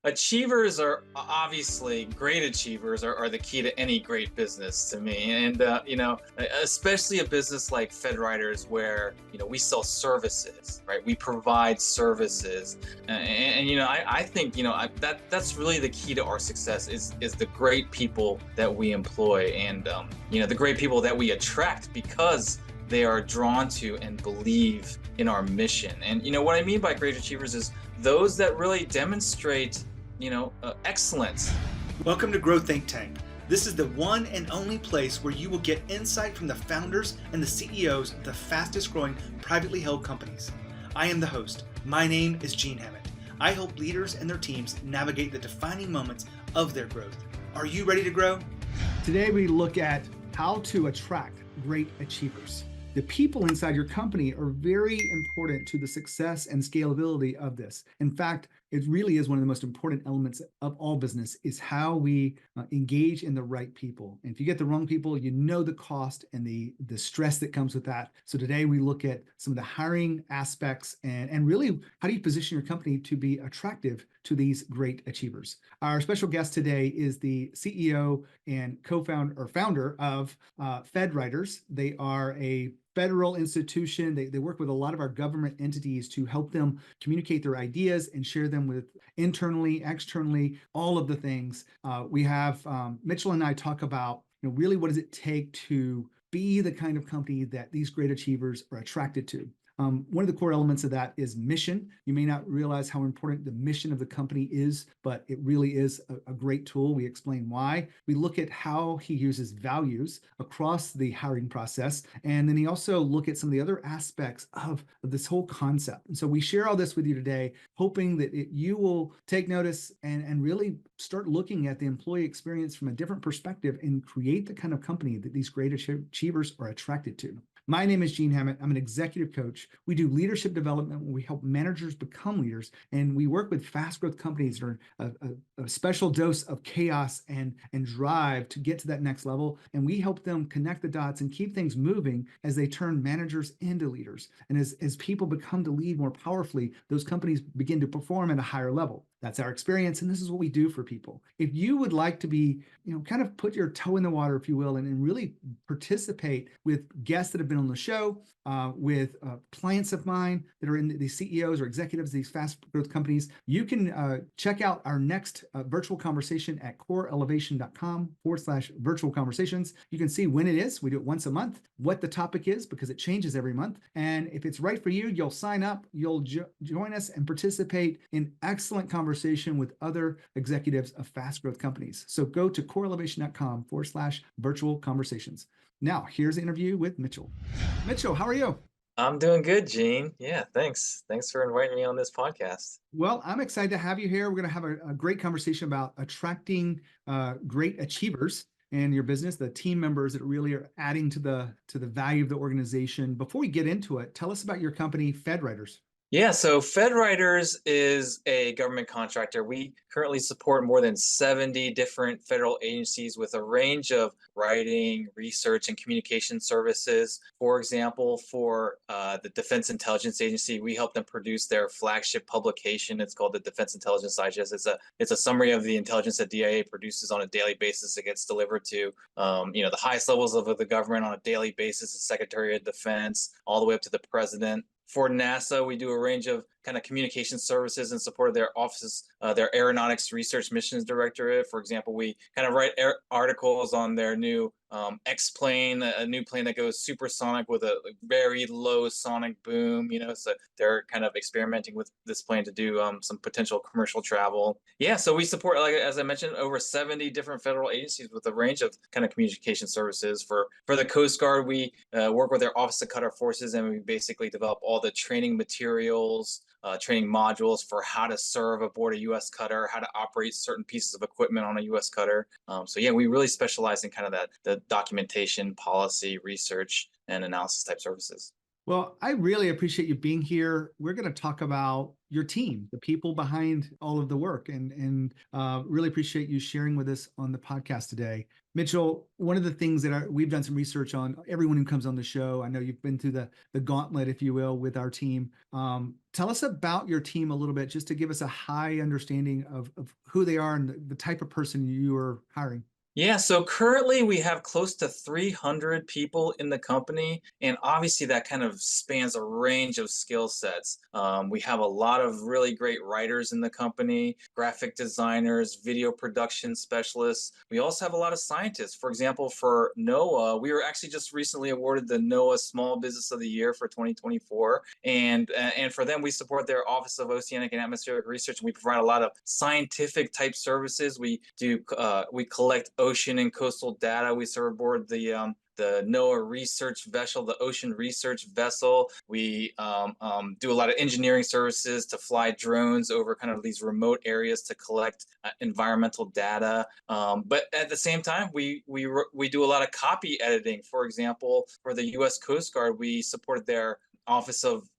Achievers are obviously great achievers are the key to any great business to me. And, especially a business like FedWriters where, we sell services, right? We provide services. I think, that's really the key to our success is the great people that we employ and, the great people that we attract because they are drawn to and believe in our mission. And what I mean by great achievers is those that really demonstrate excellence. Welcome to Grow Think Tank. This is the one and only place where you will get insight from the founders and the CEOs of the fastest growing privately held companies. I am the host. My name is Gene Hammett. I help leaders and their teams navigate the defining moments of their growth. Are you ready to grow? Today we look at how to attract great achievers. The people inside your company are very important to the success and scalability of this. In fact, it really is one of the most important elements of all business is how we engage in the right people. And if you get the wrong people, you know the cost and the stress that comes with that. So today we look at some of the hiring aspects and really how do you position your company to be attractive to these great achievers. Our special guest today is the CEO and co-founder or founder of FedWriters. They are a federal institution. They work with a lot of our government entities to help them communicate their ideas and share them with internally, externally, all of the things. We have Mitchell and I talk about really what does it take to be the kind of company that these great achievers are attracted to. One of the core elements of that is mission. You may not realize how important the mission of the company is, but it really is a great tool. We explain why. We look at how he uses values across the hiring process. And then he also look at some of the other aspects of this whole concept. And so we share all this with you today, hoping that you will take notice and really start looking at the employee experience from a different perspective and create the kind of company that these great achievers are attracted to. My name is Gene Hammett. I'm an executive coach. We do leadership development where we help managers become leaders, and we work with fast growth companies that are a special dose of chaos and drive to get to that next level. And we help them connect the dots and keep things moving as they turn managers into leaders. And as people become to lead more powerfully, those companies begin to perform at a higher level. That's our experience, and this is what we do for people. If you would like to be, kind of put your toe in the water, if you will, and really participate with guests that have been on the show, with clients of mine that are in the CEOs or executives of these fast growth companies, you can check out our next virtual conversation at coreelevation.com/virtual conversations. You can see when it is. We do it once a month, what the topic is, because it changes every month. And if it's right for you, you'll sign up, you'll join us and participate in excellent conversation with other executives of fast growth companies. So go to coreelevation.com/virtual conversations. Now, here's the interview with Mitchell. Mitchell, how are you? I'm doing good, Gene. Yeah, thanks. Thanks for inviting me on this podcast. Well, I'm excited to have you here. We're going to have a great conversation about attracting great achievers in your business, the team members that really are adding to the value of the organization. Before we get into it, tell us about your company, FedWriters. Yeah, so FedWriters is a government contractor. We currently support more than 70 different federal agencies with a range of writing, research, and communication services. For example, for the Defense Intelligence Agency, we help them produce their flagship publication. It's called the Defense Intelligence Digest. It's a summary of the intelligence that DIA produces on a daily basis. It gets delivered to the highest levels of the government on a daily basis, the Secretary of Defense, all the way up to the President. For NASA, we do a range of kind of communication services in support of their offices, their Aeronautics Research Missions Directorate. For example, we kind of write articles on their new X-plane, a new plane that goes supersonic with a very low sonic boom, so they're kind of experimenting with this plane to do some potential commercial travel. Yeah, so we support, like as I mentioned, over 70 different federal agencies with a range of kind of communication services. For the Coast Guard, we work with their Office of Cutter Forces, and we basically develop all the training materials, training modules for how to serve aboard a U.S. cutter, how to operate certain pieces of equipment on a U.S. cutter. So yeah, we really specialize in kind of the documentation, policy, research, and analysis type services. Well, I really appreciate you being here. We're going to talk about your team, the people behind all of the work, and really appreciate you sharing with us on the podcast today. Mitchell, one of the things that we've done some research on, everyone who comes on the show, I know you've been through the gauntlet, if you will, with our team. Tell us about your team a little bit, just to give us a high understanding of who they are and the type of person you are hiring. Yeah, so currently we have close to 300 people in the company, and obviously that kind of spans a range of skill sets. We have a lot of really great writers in the company, graphic designers, video production specialists. We also have a lot of scientists. For example, for NOAA, we were actually just recently awarded the NOAA Small Business of the Year for 2024, and for them, we support their Office of Oceanic and Atmospheric Research, and we provide a lot of scientific type services. We collect ocean and coastal data. We serve aboard the NOAA research vessel, the ocean research vessel. We do a lot of engineering services to fly drones over kind of these remote areas to collect environmental data. But at the same time, we do a lot of copy editing. For example, for the U.S. Coast Guard, we support their Office of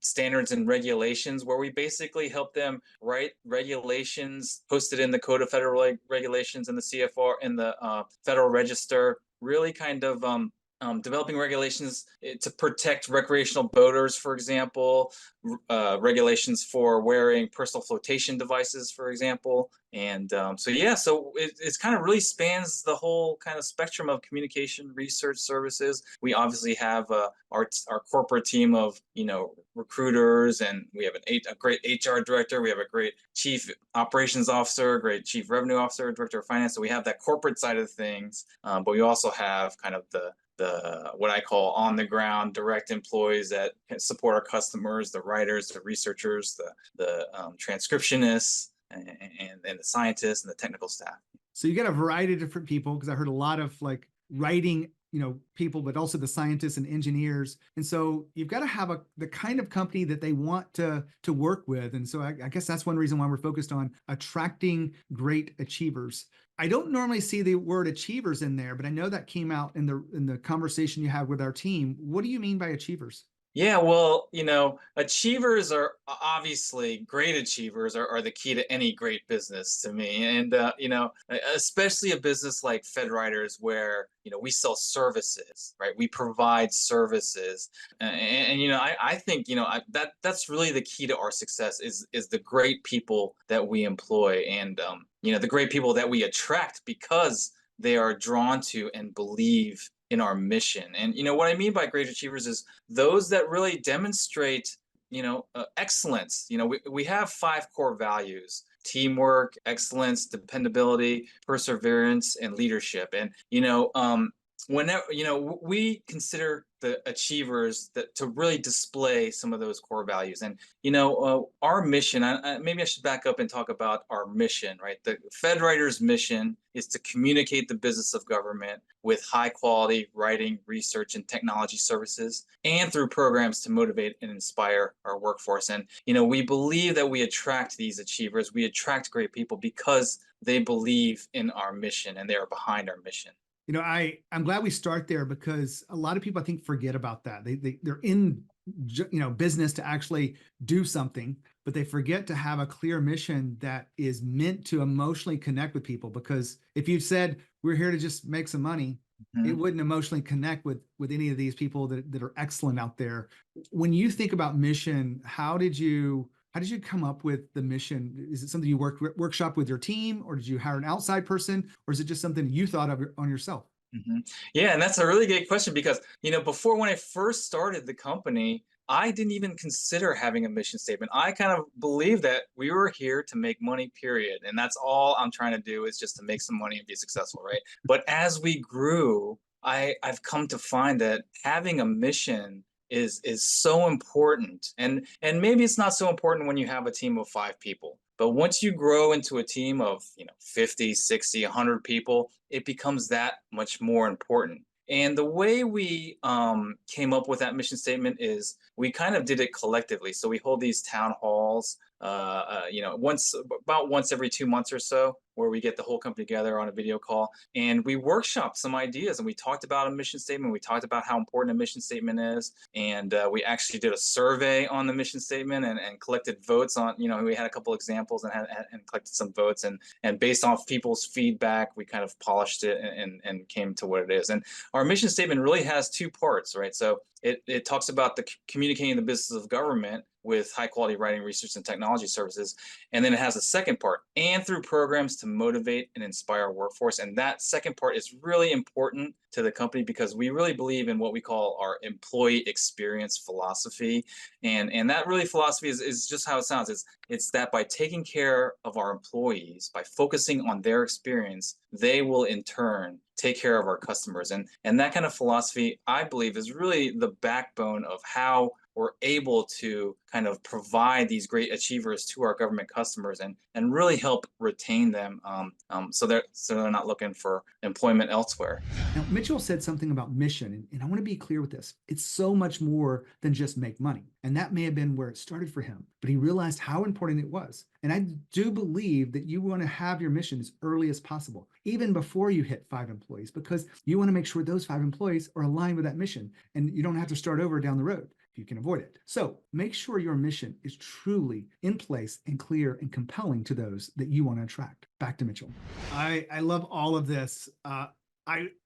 Standards and Regulations, where we basically help them write regulations posted in the Code of Federal Regulations and the CFR and the Federal Register, really kind of developing regulations to protect recreational boaters, for example, regulations for wearing personal flotation devices, for example. And so it's kind of really spans the whole kind of spectrum of communication research services. We obviously have our corporate team of recruiters, and we have a great HR director. We have a great chief operations officer, great chief revenue officer, director of finance. So we have that corporate side of things, but we also have kind of the what I call on the ground direct employees that can support our customers, the writers, the researchers, the transcriptionists, and the scientists and the technical staff. So you got a variety of different people, because I heard a lot of like writing, people, but also the scientists and engineers. And so you've got to have the kind of company that they want to work with. And so I guess that's one reason why we're focused on attracting great achievers. I don't normally see the word achievers in there, but I know that came out in the conversation you had with our team. What do you mean by achievers? Yeah, well, achievers are obviously great achievers are the key to any great business to me. And, especially a business like FedWriters where, we sell services, right? We provide services. I think, that's really the key to our success is the great people that we employ and, the great people that we attract because they are drawn to and believe in our mission. And what I mean by great achievers is those that really demonstrate excellence. We have 5 core values: teamwork, excellence, dependability, perseverance, and leadership. And whenever we consider the achievers that to really display some of those core values. And our mission, maybe I should back up and talk about our mission, right? The FedWriters mission is to communicate the business of government with high quality writing, research, and technology services, and through programs to motivate and inspire our workforce. And we believe that we attract these achievers, we attract great people because they believe in our mission and they are behind our mission. I'm glad we start there, because a lot of people, I think, forget about that. They're in, business to actually do something, but they forget to have a clear mission that is meant to emotionally connect with people. Because if you said we're here to just make some money, it wouldn't emotionally connect with any of these people that are excellent out there. When you think about mission, how did you come up with the mission? Is it something you workshop with your team, or did you hire an outside person, or is it just something you thought of on yourself? Yeah, and that's a really good question because, before, when I first started the company, I didn't even consider having a mission statement. I kind of believed that we were here to make money, period. And that's all I'm trying to do, is just to make some money and be successful, right? But as we grew, I've come to find that having a mission is so important. And maybe it's not so important when you have a team of 5 people. But once you grow into a team of 50, 60, 100 people, it becomes that much more important. And the way we came up with that mission statement is we kind of did it collectively. So we hold these town halls about once every 2 months or so, where we get the whole company together on a video call and we workshop some ideas, and we talked about a mission statement. We talked about how important a mission statement is, and we actually did a survey on the mission statement and collected votes on. We had a couple examples and collected some votes, and based off people's feedback, we kind of polished it and came to what it is. And our mission statement really has two parts, right? So it talks about communicating the business of government with high quality writing, research, and technology services. And then it has a second part, and through programs to motivate and inspire our workforce. And that second part is really important to the company because we really believe in what we call our employee experience philosophy. And that really philosophy is just how it sounds. It's that by taking care of our employees, by focusing on their experience, they will in turn take care of our customers. And that kind of philosophy, I believe, is really the backbone of how we're able to kind of provide these great achievers to our government customers and really help retain them, so they're not looking for employment elsewhere. Now, Mitchell said something about mission, and I want to be clear with this. It's so much more than just make money. And that may have been where it started for him, but he realized how important it was. And I do believe that you want to have your mission as early as possible, even before you hit 5 employees, because you want to make sure those 5 employees are aligned with that mission, and you don't have to start over down the road if you can avoid it. So make sure your mission is truly in place and clear and compelling to those that you want to attract. Back to Mitchell. I love all of this. I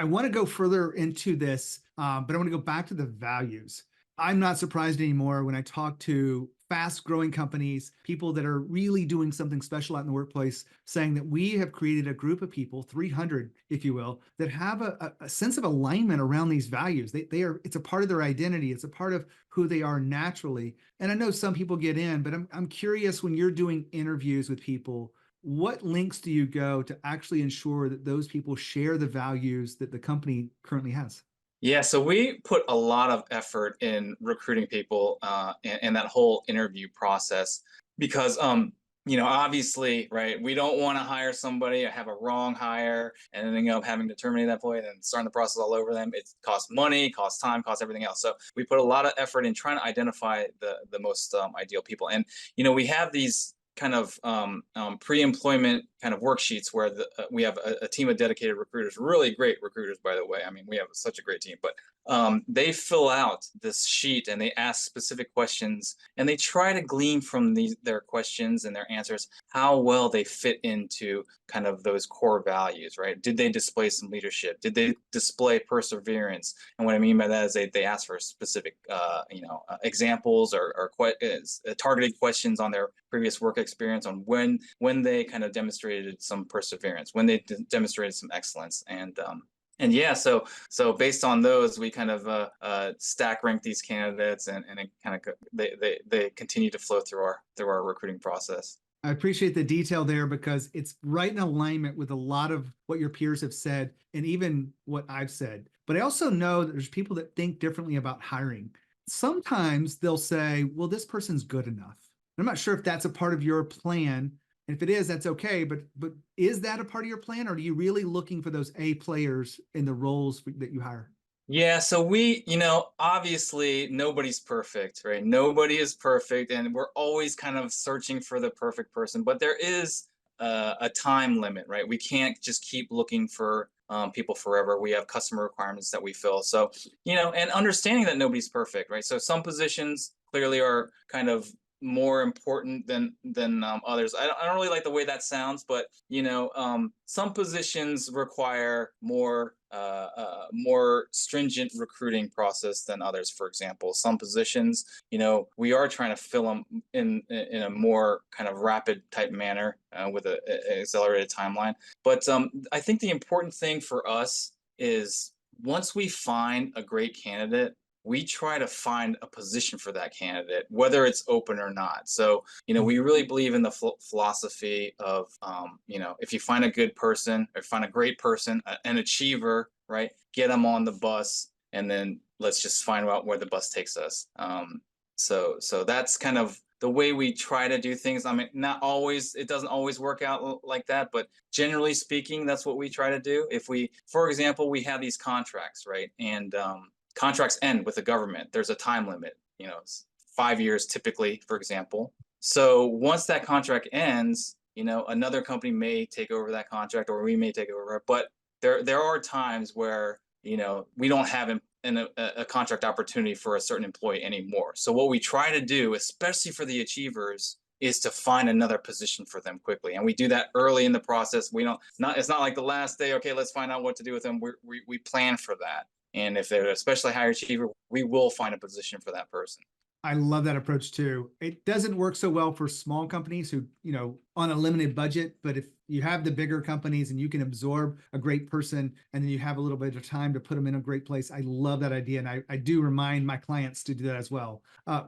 want to go further into this, but I want to go back to the values. I'm not surprised anymore when I talk to fast-growing companies, people that are really doing something special out in the workplace, saying that we have created a group of people, 300, if you will, that have a sense of alignment around these values. It's a part of their identity. It's a part of who they are naturally. And I know some people get in, but I'm curious, when you're doing interviews with people, what links do you go to actually ensure that those people share the values that the company currently has? Yeah, so we put a lot of effort in recruiting people and that whole interview process because, obviously, right, we don't want to hire somebody or have a wrong hire and ending up having to terminate that employee and starting the process all over them. It costs money, costs time, costs everything else. So we put a lot of effort in trying to identify the most ideal people. And, we have these kind of pre-employment kind of worksheets where we have a team of dedicated recruiters, really great recruiters, by the way. I mean, we have such a great team, but they fill out this sheet and they ask specific questions and they try to glean from their questions and their answers how well they fit into kind of those core values, right? Did they display some leadership? Did they display perseverance? And what I mean by that is they ask for specific, examples or targeted questions on their previous work experience, on when they kind of demonstrated some perseverance, when they demonstrated some excellence. And yeah, so based on those, we kind of stack rank these candidates, and it kind of they continue to flow through our recruiting process. I appreciate the detail there because it's right in alignment with a lot of what your peers have said and even what I've said. But I also know that there's people that think differently about hiring. Sometimes they'll say, well, this person's good enough. I'm not sure if that's a part of your plan. And if it is, that's okay. But is that a part of your plan, or are you really looking for those A players in the roles that you hire? Yeah, so we, obviously nobody's perfect, right? Nobody is perfect, and we're always kind of searching for the perfect person. But there is a time limit, right? We can't just keep looking for people forever. We have customer requirements that we fill. So, and understanding that nobody's perfect, right? So some positions clearly are kind of more important than others. I don't really like the way that sounds, but some positions require more stringent recruiting process than others. For example, some positions, we are trying to fill them in a more kind of rapid type manner with an accelerated timeline. But I think the important thing for us is once we find a great candidate, we try to find a position for that candidate, whether it's open or not. So, we really believe in the philosophy of, if you find a good person or find a great person, an achiever, right, get them on the bus, and then let's just find out where the bus takes us. So that's kind of the way we try to do things. I mean, not always, it doesn't always work out like that, but generally speaking, that's what we try to do. For example, we have these contracts, right? And contracts end with the government. There's a time limit, 5 years typically, for example. So once that contract ends, another company may take over that contract, or we may take over it. But there are times where we don't have a contract opportunity for a certain employee anymore. So what we try to do, especially for the achievers, is to find another position for them quickly, and we do that early in the process. We don't not It's not like the last day. Okay, let's find out what to do with them. We plan for that, and if they're especially high achiever, we will find a position for that person. I love that approach too. It doesn't work so well for small companies who, on a limited budget, but if you have the bigger companies and you can absorb a great person and then you have a little bit of time to put them in a great place, I love that idea. And I do remind my clients to do that as well.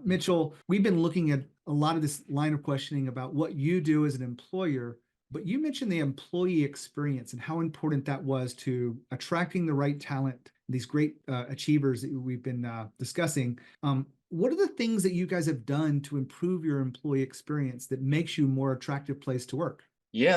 Mitchell, we've been looking at a lot of this line of questioning about what you do as an employer, but you mentioned the employee experience and how important that was to attracting the right talent, these great achievers that we've been discussing. What are the things that you guys have done to improve your employee experience that makes you a more attractive place to work? Yeah,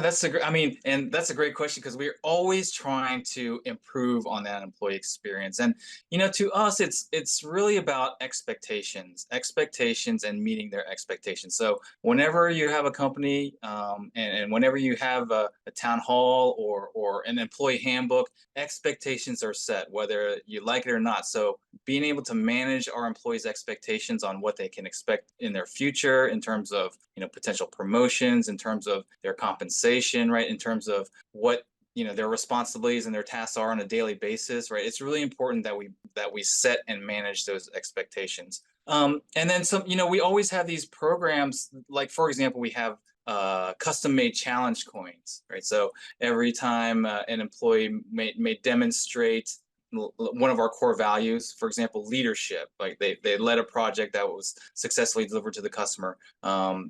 and that's a great question, because we're always trying to improve on that employee experience. And to us, it's really about expectations, and meeting their expectations. So whenever you have a company, and whenever you have a town hall or an employee handbook, expectations are set, whether you like it or not. So being able to manage our employees' expectations on what they can expect in their future, in terms of potential promotions, in terms of their compensation, right, in terms of what their responsibilities and their tasks are on a daily basis, right. It's really important that we set and manage those expectations. And then some, we always have these programs, like, for example, we have custom made challenge coins, right. So every time an employee may demonstrate one of our core values, for example, leadership, like they led a project that was successfully delivered to the customer,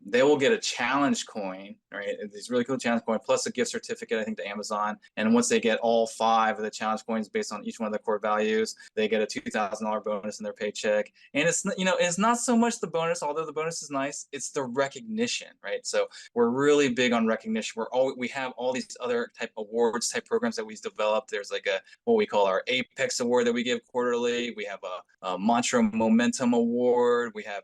they will get a challenge coin, right? These really cool challenge coin, plus a gift certificate, I think, to Amazon. And once they get all 5 of the challenge coins based on each one of the core values, they get a $2,000 bonus in their paycheck. And it's not so much the bonus, although the bonus is nice, it's the recognition, right? So we're really big on recognition. We have all these other type awards type programs that we've developed. There's like what we call our Apex Award that we give quarterly. We have a Mantra Momentum Award. We have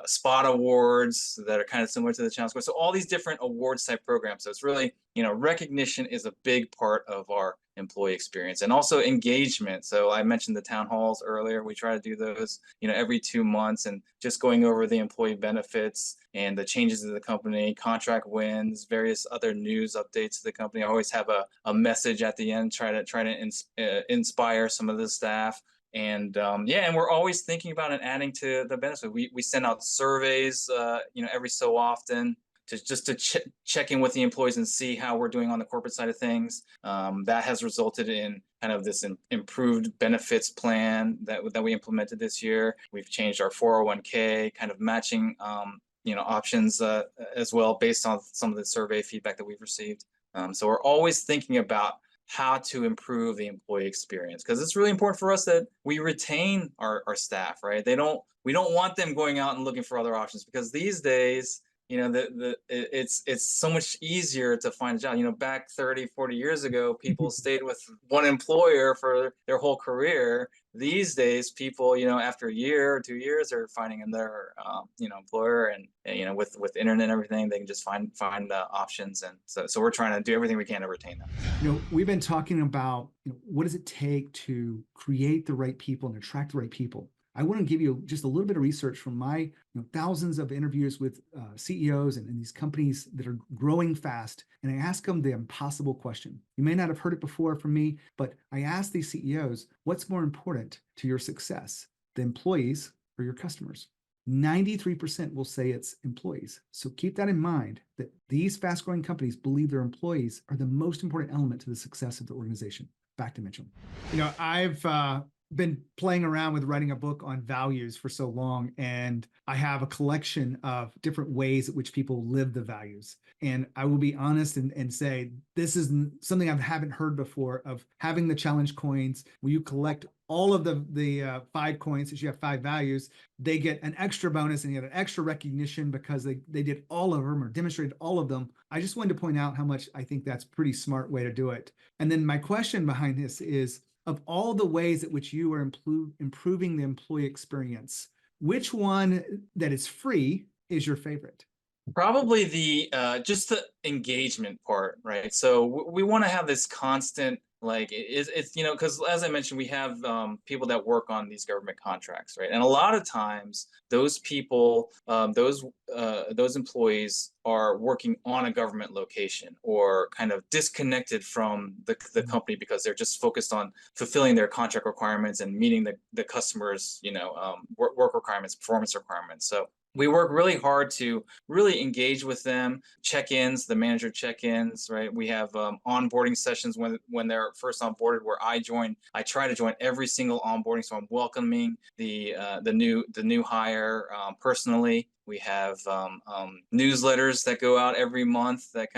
Spot Awards that are kind of similar to the Challenge Score. So all these different awards type programs. So it's really, recognition is a big part of our employee experience, and also engagement. So I mentioned the town halls earlier. We try to do those, every 2 months, and just going over the employee benefits and the changes to the company, contract wins, various other news updates to the company. I always have a message at the end, try to inspire some of the staff. And and we're always thinking about and adding to the benefit. We send out surveys, every so often, to check in with the employees and see how we're doing on the corporate side of things. That has resulted in kind of this improved benefits plan that we implemented this year. We've changed our 401k, kind of matching options as well, based on some of the survey feedback that we've received. So we're always thinking about how to improve the employee experience, because it's really important for us that we retain our staff, right? We don't want them going out and looking for other options, because these days, it's so much easier to find a job. Back 30, 40 years ago, people stayed with one employer for their whole career. These days, people, after a year or 2 years, are finding another, employer, and with internet and everything, they can just find options. And so we're trying to do everything we can to retain them. We've been talking about, what does it take to create the right people and attract the right people. I want to give you just a little bit of research from my thousands of interviews with CEOs and these companies that are growing fast. And I ask them the impossible question. You may not have heard it before from me, but I ask these CEOs, what's more important to your success, the employees or your customers? 93% will say it's employees. So keep that in mind, that these fast growing companies believe their employees are the most important element to the success of the organization. Back to Mitchell. I've been playing around with writing a book on values for so long, and I have a collection of different ways at which people live the values. And I will be honest and say, this is something I haven't heard before, of having the challenge coins where you collect all of the 5 coins. Since you have 5 values, they get an extra bonus and you get an extra recognition because they did all of them or demonstrated all of them. I just wanted to point out how much I think that's a pretty smart way to do it. And then my question behind this is, of all the ways at which you are improving the employee experience, which one that is free is your favorite? Probably the just the engagement part, right? So we want to have this constant, like it's because as I mentioned, we have people that work on these government contracts, right? And a lot of times those people, those employees are working on a government location or kind of disconnected from the company because they're just focused on fulfilling their contract requirements and meeting the customers, work requirements, performance requirements. So we work really hard to really engage with them, check-ins, the manager check-ins, right? We have onboarding sessions when they're first onboarded where I try to join every single onboarding. So I'm welcoming the new hire personally. We have newsletters that go out every month that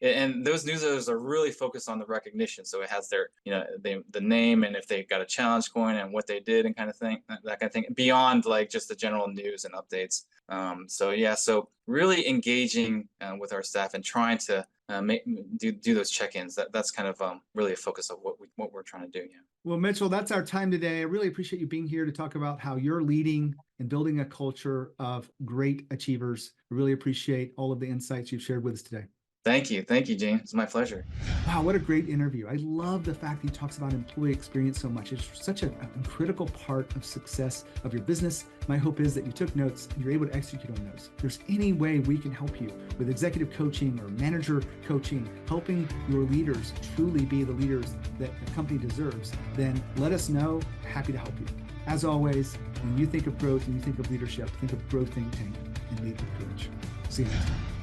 and those newsletters are really focused on the recognition. So it has their, the name and if they got a challenge going and what they did and that kind of thing, beyond like just the general news and updates. So really engaging with our staff and trying to do those check-ins. That's kind of really a focus of what we're trying to do. Yeah. Well, Mitchell, that's our time today. I really appreciate you being here to talk about how you're leading and building a culture of great achievers. I really appreciate all of the insights you've shared with us today. Thank you, Gene. It's my pleasure. Wow, what a great interview. I love the fact that he talks about employee experience so much. It's such a critical part of success of your business. My hope is that you took notes and you're able to execute on those. If there's any way we can help you with executive coaching or manager coaching, helping your leaders truly be the leaders that the company deserves, then let us know. Happy to help you. As always, when you think of growth and you think of leadership, think of Growth Think Tank and lead with courage. See you next time.